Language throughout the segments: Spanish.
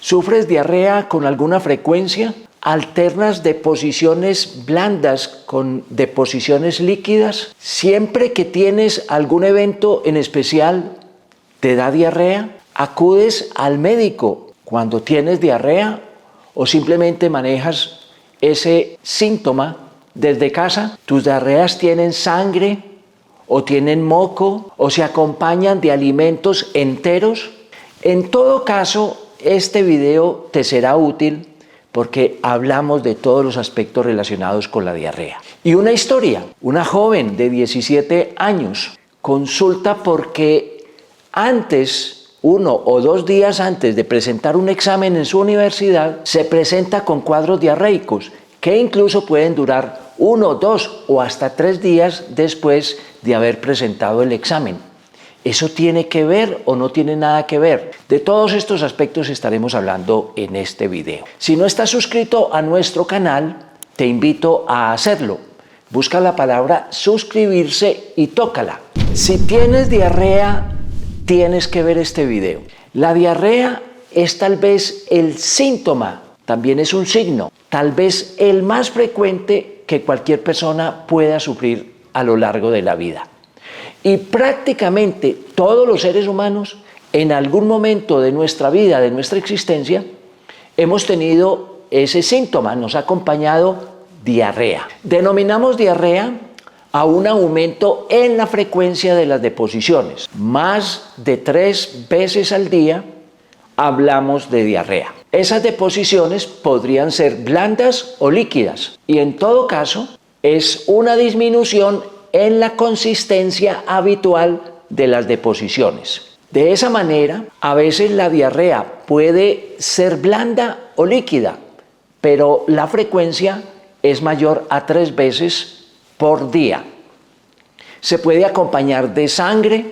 ¿Sufres diarrea con alguna frecuencia? ¿Alternas deposiciones blandas con deposiciones líquidas? ¿Siempre que tienes algún evento en especial te da diarrea? ¿Acudes al médico cuando tienes diarrea o simplemente manejas ese síntoma desde casa? ¿Tus diarreas tienen sangre o tienen moco o se acompañan de alimentos enteros? En todo caso, este video te será útil porque hablamos de todos los aspectos relacionados con la diarrea. Y una historia, una joven de 17 años consulta porque antes, 1 o 2 días antes de presentar un examen en su universidad, se presenta con cuadros diarreicos que incluso pueden durar 1, 2 o hasta 3 días después de haber presentado el examen. ¿Eso tiene que ver o no tiene nada que ver? De todos estos aspectos estaremos hablando en este video. Si no estás suscrito a nuestro canal, te invito a hacerlo. Busca la palabra suscribirse y tócala. Si tienes diarrea, tienes que ver este video. La diarrea es tal vez el síntoma, también es un signo, tal vez el más frecuente que cualquier persona pueda sufrir a lo largo de la vida. Y prácticamente todos los seres humanos, en algún momento de nuestra vida, de nuestra existencia, hemos tenido ese síntoma, nos ha acompañado diarrea. Denominamos diarrea a un aumento en la frecuencia de las deposiciones. Más de 3 veces al día hablamos de diarrea. Esas deposiciones podrían ser blandas o líquidas y en todo caso es una disminución en la consistencia habitual de las deposiciones. De esa manera, a veces la diarrea puede ser blanda o líquida, pero la frecuencia es mayor a 3 veces por día. Se puede acompañar de sangre,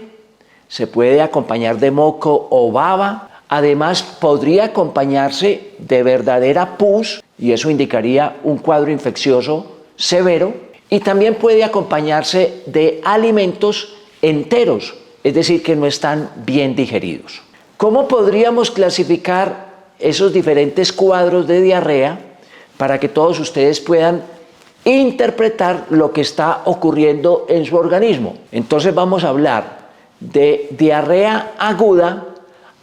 se puede acompañar de moco o baba, además podría acompañarse de verdadera pus, y eso indicaría un cuadro infeccioso severo, y también puede acompañarse de alimentos enteros, es decir, que no están bien digeridos. ¿Cómo podríamos clasificar esos diferentes cuadros de diarrea para que todos ustedes puedan interpretar lo que está ocurriendo en su organismo? Entonces vamos a hablar de diarrea aguda,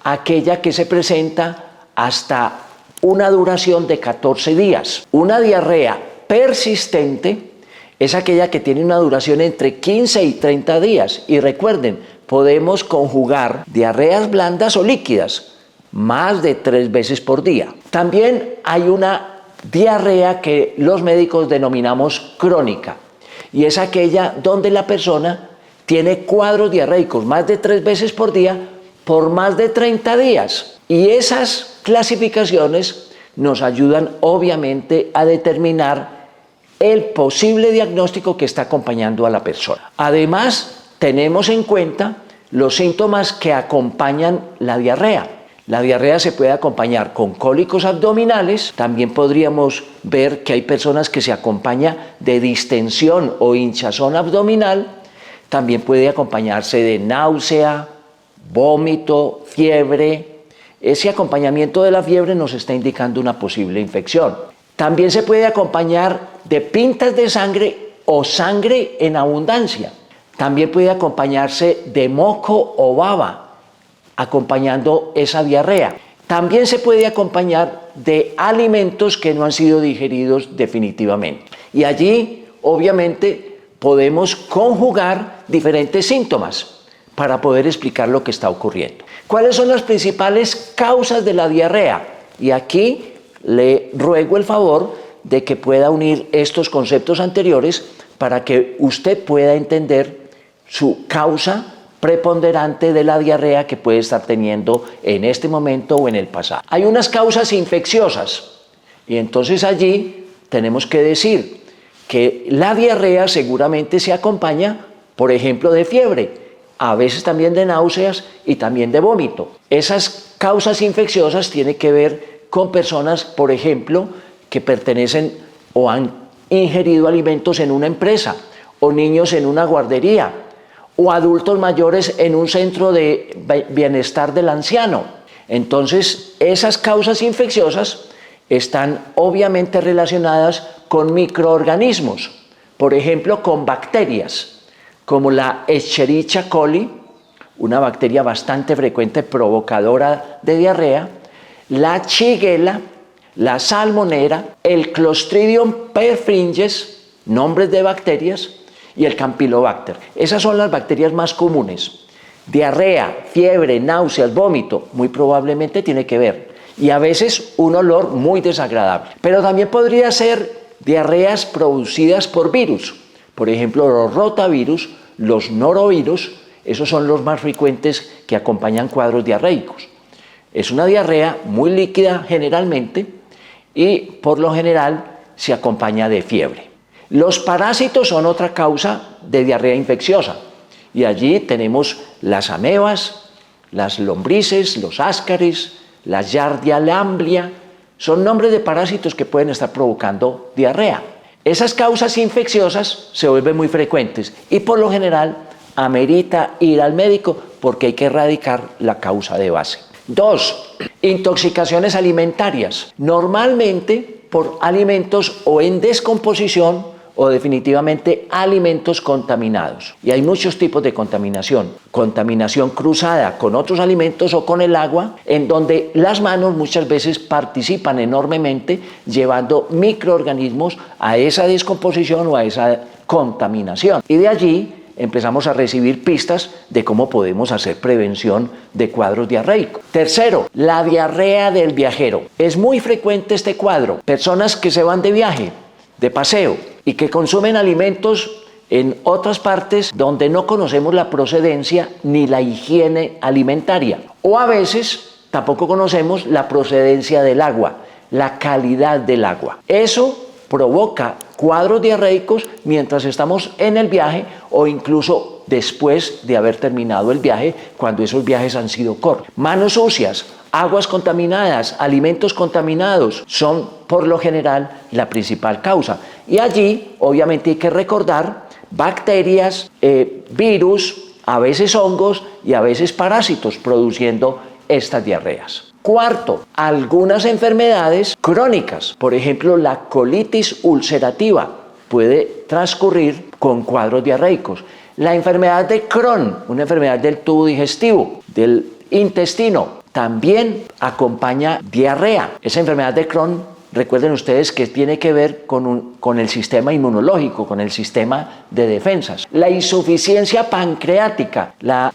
aquella que se presenta hasta una duración de 14 días. Una diarrea persistente es aquella que tiene una duración entre 15 y 30 días. Y recuerden, podemos conjugar diarreas blandas o líquidas más de 3 veces por día. También hay una diarrea que los médicos denominamos crónica. Y es aquella donde la persona tiene cuadros diarreicos más de 3 veces por día por más de 30 días. Y esas clasificaciones nos ayudan obviamente a determinar el posible diagnóstico que está acompañando a la persona. Además, tenemos en cuenta los síntomas que acompañan la diarrea. La diarrea se puede acompañar con cólicos abdominales. También podríamos ver que hay personas que se acompaña de distensión o hinchazón abdominal. También puede acompañarse de náusea, vómito, fiebre. Ese acompañamiento de la fiebre nos está indicando una posible infección. También se puede acompañar de pintas de sangre o sangre en abundancia. También puede acompañarse de moco o baba, acompañando esa diarrea. También se puede acompañar de alimentos que no han sido digeridos definitivamente. Y allí, obviamente, podemos conjugar diferentes síntomas para poder explicar lo que está ocurriendo. ¿Cuáles son las principales causas de la diarrea? Y aquí le ruego el favor de que pueda unir estos conceptos anteriores para que usted pueda entender su causa preponderante de la diarrea que puede estar teniendo en este momento o en el pasado. Hay unas causas infecciosas y entonces allí tenemos que decir que la diarrea seguramente se acompaña, por ejemplo, de fiebre, a veces también de náuseas y también de vómito. Esas causas infecciosas tienen que ver con personas, por ejemplo, que pertenecen o han ingerido alimentos en una empresa, o niños en una guardería, o adultos mayores en un centro de bienestar del anciano. Entonces, esas causas infecciosas están obviamente relacionadas con microorganismos, por ejemplo, con bacterias, como la Escherichia coli, una bacteria bastante frecuente provocadora de diarrea, la Shigella, la Salmonella, el Clostridium perfringens, nombres de bacterias, y el Campylobacter. Esas son las bacterias más comunes. Diarrea, fiebre, náuseas, vómito, muy probablemente tiene que ver. Y a veces un olor muy desagradable. Pero también podría ser diarreas producidas por virus. Por ejemplo, los rotavirus, los norovirus, esos son los más frecuentes que acompañan cuadros diarreicos. Es una diarrea muy líquida generalmente y por lo general se acompaña de fiebre. Los parásitos son otra causa de diarrea infecciosa y allí tenemos las amebas, las lombrices, los ascaris, la Giardia lamblia, son nombres de parásitos que pueden estar provocando diarrea. Esas causas infecciosas se vuelven muy frecuentes y por lo general amerita ir al médico porque hay que erradicar la causa de base. 2. Intoxicaciones alimentarias, normalmente por alimentos o en descomposición o definitivamente alimentos contaminados. Y hay muchos tipos de contaminación. Contaminación cruzada con otros alimentos o con el agua, en donde las manos muchas veces participan enormemente llevando microorganismos a esa descomposición o a esa contaminación. Y de allí empezamos a recibir pistas de cómo podemos hacer prevención de cuadros diarreicos. Tercero, la diarrea del viajero. Es muy frecuente este cuadro. Personas que se van de viaje, de paseo, y que consumen alimentos en otras partes donde no conocemos la procedencia ni la higiene alimentaria. O a veces tampoco conocemos la procedencia del agua, la calidad del agua. Eso provoca cuadros diarreicos mientras estamos en el viaje o incluso después de haber terminado el viaje, cuando esos viajes han sido cortos. Manos sucias, aguas contaminadas, alimentos contaminados son por lo general la principal causa. Y allí obviamente hay que recordar bacterias, virus, a veces hongos y a veces parásitos produciendo estas diarreas. Cuarto, algunas enfermedades crónicas, por ejemplo la colitis ulcerativa puede transcurrir con cuadros diarreicos. La enfermedad de Crohn, una enfermedad del tubo digestivo, del intestino, también acompaña diarrea. Esa enfermedad de Crohn, recuerden ustedes que tiene que ver con el sistema inmunológico, con el sistema de defensas. La insuficiencia pancreática, la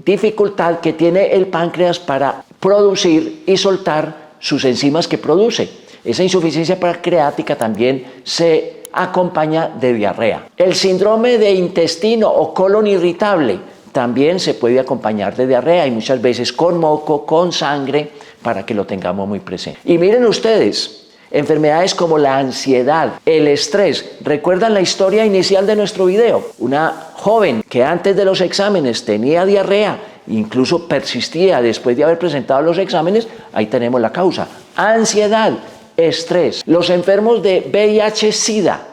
dificultad que tiene el páncreas para producir y soltar sus enzimas que produce. Esa insuficiencia pancreática también se acompaña de diarrea. El síndrome de intestino o colon irritable también se puede acompañar de diarrea y muchas veces con moco, con sangre, para que lo tengamos muy presente. Y miren ustedes, enfermedades como la ansiedad, el estrés. ¿Recuerdan la historia inicial de nuestro video? Una joven que antes de los exámenes tenía diarrea, incluso persistía después de haber presentado los exámenes, ahí tenemos la causa. Ansiedad, estrés. Los enfermos de VIH-Sida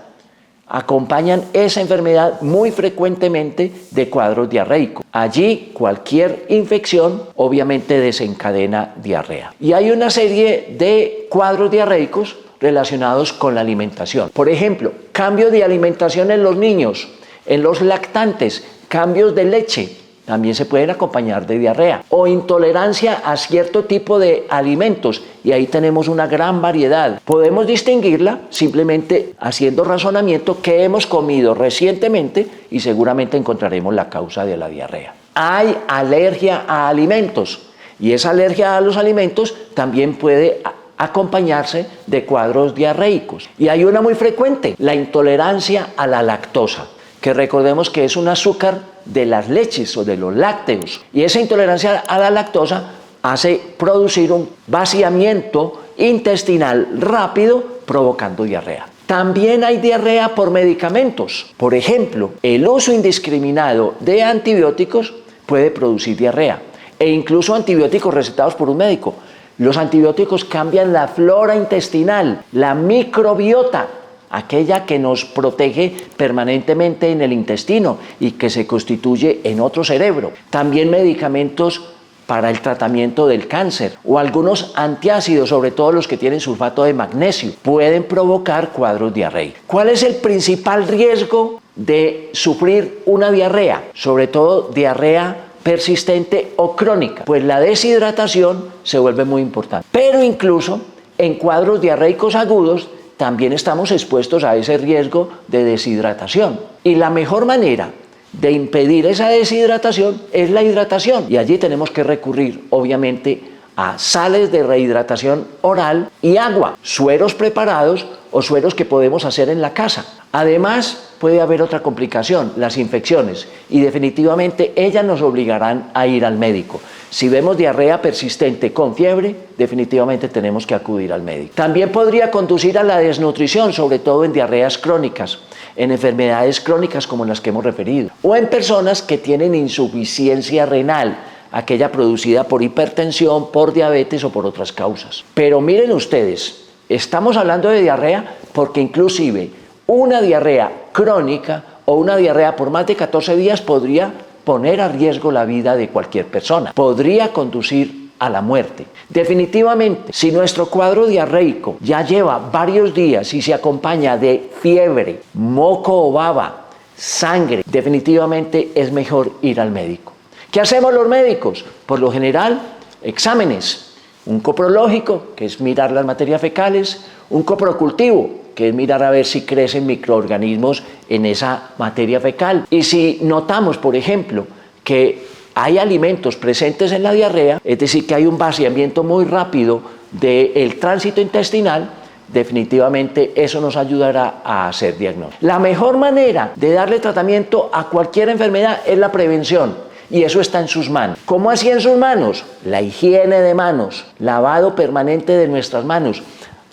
acompañan esa enfermedad muy frecuentemente de cuadros diarreicos. Allí cualquier infección obviamente desencadena diarrea. Y hay una serie de cuadros diarreicos relacionados con la alimentación. Por ejemplo, cambio de alimentación en los niños, en los lactantes, cambios de leche, también se pueden acompañar de diarrea, o intolerancia a cierto tipo de alimentos, y ahí tenemos una gran variedad. Podemos distinguirla simplemente haciendo razonamiento que hemos comido recientemente y seguramente encontraremos la causa de la diarrea. Hay alergia a alimentos y esa alergia a los alimentos también puede acompañarse de cuadros diarreicos. Y hay una muy frecuente, la intolerancia a la lactosa, que recordemos que es un azúcar de las leches o de los lácteos. Y esa intolerancia a la lactosa hace producir un vaciamiento intestinal rápido, provocando diarrea. También hay diarrea por medicamentos. Por ejemplo, el uso indiscriminado de antibióticos puede producir diarrea, e incluso antibióticos recetados por un médico. Los antibióticos cambian la flora intestinal, la microbiota, aquella que nos protege permanentemente en el intestino y que se constituye en otro cerebro. También medicamentos para el tratamiento del cáncer, o algunos antiácidos, sobre todo los que tienen sulfato de magnesio, pueden provocar cuadros diarreicos. ¿Cuál es el principal riesgo de sufrir una diarrea? Sobre todo diarrea persistente o crónica. Pues la deshidratación se vuelve muy importante. Pero incluso en cuadros diarreicos agudos también estamos expuestos a ese riesgo de deshidratación. Y la mejor manera de impedir esa deshidratación es la hidratación, y allí tenemos que recurrir obviamente a sales de rehidratación oral y agua, sueros preparados o sueros que podemos hacer en la casa. Además, puede haber otra complicación, las infecciones, y definitivamente ellas nos obligarán a ir al médico. Si vemos diarrea persistente con fiebre, definitivamente tenemos que acudir al médico. También podría conducir a la desnutrición, sobre todo en diarreas crónicas, en enfermedades crónicas como las que hemos referido, o en personas que tienen insuficiencia renal, aquella producida por hipertensión, por diabetes o por otras causas. Pero miren ustedes, estamos hablando de diarrea porque inclusive una diarrea crónica o una diarrea por más de 14 días podría poner a riesgo la vida de cualquier persona, podría conducir a la muerte. Definitivamente, si nuestro cuadro diarreico ya lleva varios días y se acompaña de fiebre, moco o baba, sangre, definitivamente es mejor ir al médico. ¿Qué hacemos los médicos? Por lo general, exámenes. Un coprológico, que es mirar las materias fecales, un coprocultivo, que es mirar a ver si crecen microorganismos en esa materia fecal. Y si notamos, por ejemplo, que hay alimentos presentes en la diarrea, es decir, que hay un vaciamiento muy rápido del tránsito intestinal, definitivamente eso nos ayudará a hacer diagnóstico. La mejor manera de darle tratamiento a cualquier enfermedad es la prevención, y eso está en sus manos. ¿Cómo así en sus manos? La higiene de manos, lavado permanente de nuestras manos,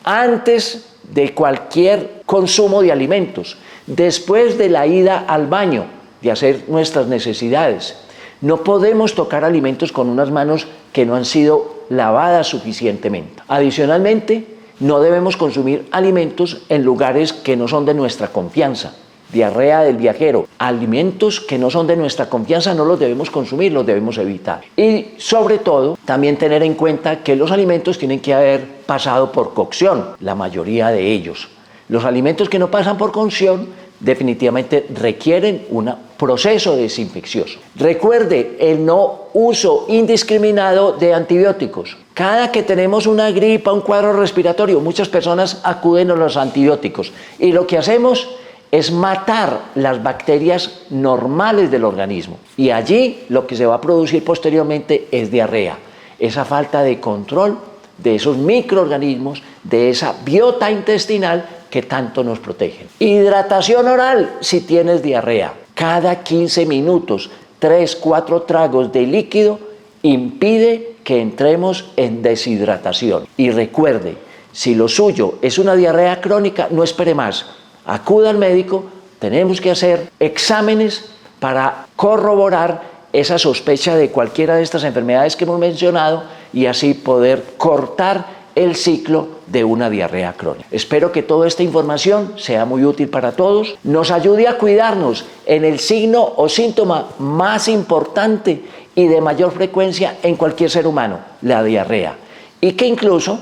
antes de cualquier consumo de alimentos, después de la ida al baño, de hacer nuestras necesidades. No podemos tocar alimentos con unas manos que no han sido lavadas suficientemente. Adicionalmente, no debemos consumir alimentos en lugares que no son de nuestra confianza. Diarrea del viajero. Alimentos que no son de nuestra confianza no los debemos consumir, los debemos evitar. Y sobre todo, también tener en cuenta que los alimentos tienen que haber pasado por cocción, la mayoría de ellos. Los alimentos que no pasan por cocción definitivamente requieren un proceso desinfeccioso. Recuerde el no uso indiscriminado de antibióticos. Cada que tenemos una gripa, un cuadro respiratorio, muchas personas acuden a los antibióticos, y lo que hacemos es matar las bacterias normales del organismo, y allí lo que se va a producir posteriormente es diarrea, esa falta de control de esos microorganismos, de esa biota intestinal que tanto nos protegen. Hidratación oral si tienes diarrea. Cada 15 minutos, 3-4 tragos de líquido impide que entremos en deshidratación. Y recuerde, si lo suyo es una diarrea crónica, no espere más. Acuda al médico, tenemos que hacer exámenes para corroborar esa sospecha de cualquiera de estas enfermedades que hemos mencionado y así poder cortar el ciclo de una diarrea crónica. Espero que toda esta información sea muy útil para todos, nos ayude a cuidarnos en el signo o síntoma más importante y de mayor frecuencia en cualquier ser humano, la diarrea, y que incluso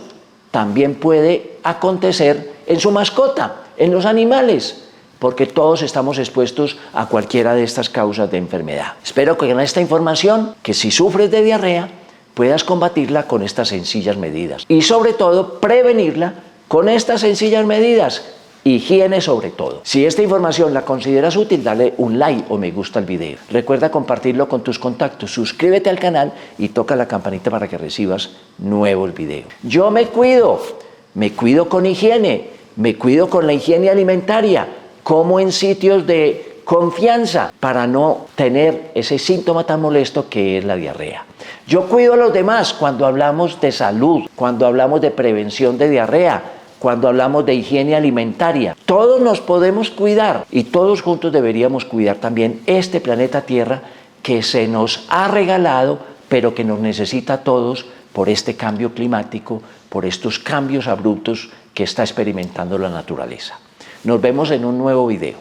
también puede acontecer en su mascota, en los animales, porque todos estamos expuestos a cualquiera de estas causas de enfermedad. Espero que con esta información, que si sufres de diarrea, puedas combatirla con estas sencillas medidas y sobre todo prevenirla con estas sencillas medidas. Higiene sobre todo. Si esta información la consideras útil, dale un like o me gusta al video. Recuerda compartirlo con tus contactos, suscríbete al canal y toca la campanita para que recibas nuevos videos. Yo me cuido con higiene, me cuido con la higiene alimentaria, como en sitios de confianza para no tener ese síntoma tan molesto que es la diarrea. Yo cuido a los demás cuando hablamos de salud, cuando hablamos de prevención de diarrea, cuando hablamos de higiene alimentaria. Todos nos podemos cuidar y todos juntos deberíamos cuidar también este planeta Tierra que se nos ha regalado, pero que nos necesita a todos por este cambio climático, por estos cambios abruptos que está experimentando la naturaleza. Nos vemos en un nuevo video.